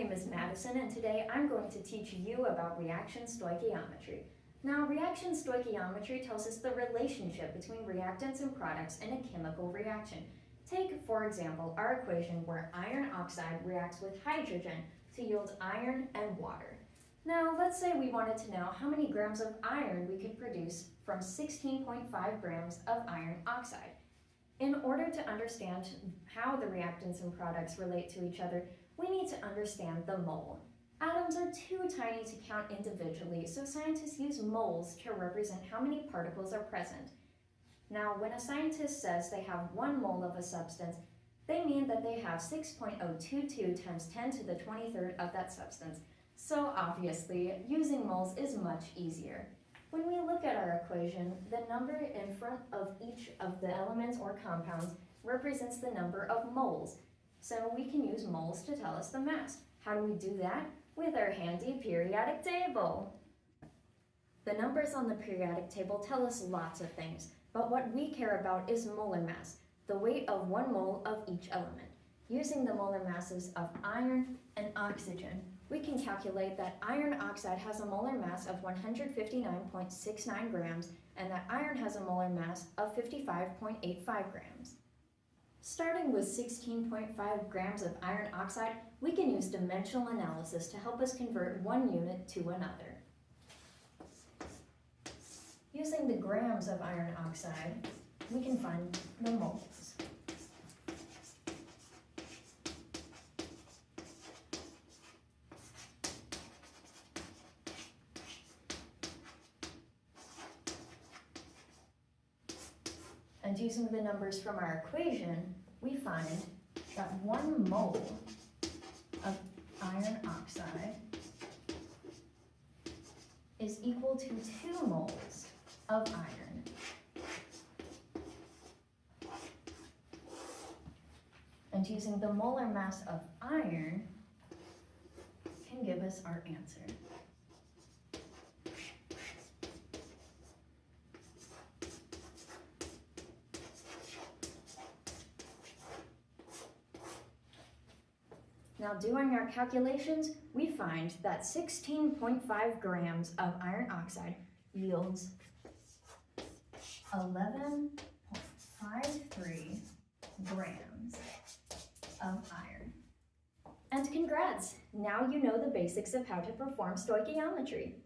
name is Madison, and today I'm going to teach you about reaction stoichiometry. Now, reaction stoichiometry tells us the relationship between reactants and products in a chemical reaction. Take, for example, our equation where iron oxide reacts with hydrogen to yield iron and water. Now, let's say we wanted to know how many grams of iron we could produce from 16.5 grams of iron oxide. In order to understand how the reactants and products relate to each other, we need to understand the mole. Atoms are too tiny to count individually, so scientists use moles to represent how many particles are present. Now, when a scientist says they have 1 mole of a substance, they mean that they have 6.022 times 10 to the 23rd of that substance. So obviously, using moles is much easier. When we look at our equation, the number in front of each of the elements or compounds represents the number of moles. So we can use moles to tell us the mass. How do we do that? With our handy periodic table. The numbers on the periodic table tell us lots of things, but what we care about is molar mass, the weight of 1 mole of each element. Using the molar masses of iron and oxygen, we can calculate that iron oxide has a molar mass of 159.69 grams and that iron has a molar mass of 55.85 grams. Starting with 16.5 grams of iron oxide, we can use dimensional analysis to help us convert one unit to another. Using the grams of iron oxide, we can find the moles. And using the numbers from our equation, we find that 1 mole of iron oxide is equal to 2 moles of iron. And using the molar mass of iron can give us our answer. Now, doing our calculations, we find that 16.5 grams of iron oxide yields 11.53 grams of iron. And congrats! Now you know the basics of how to perform stoichiometry.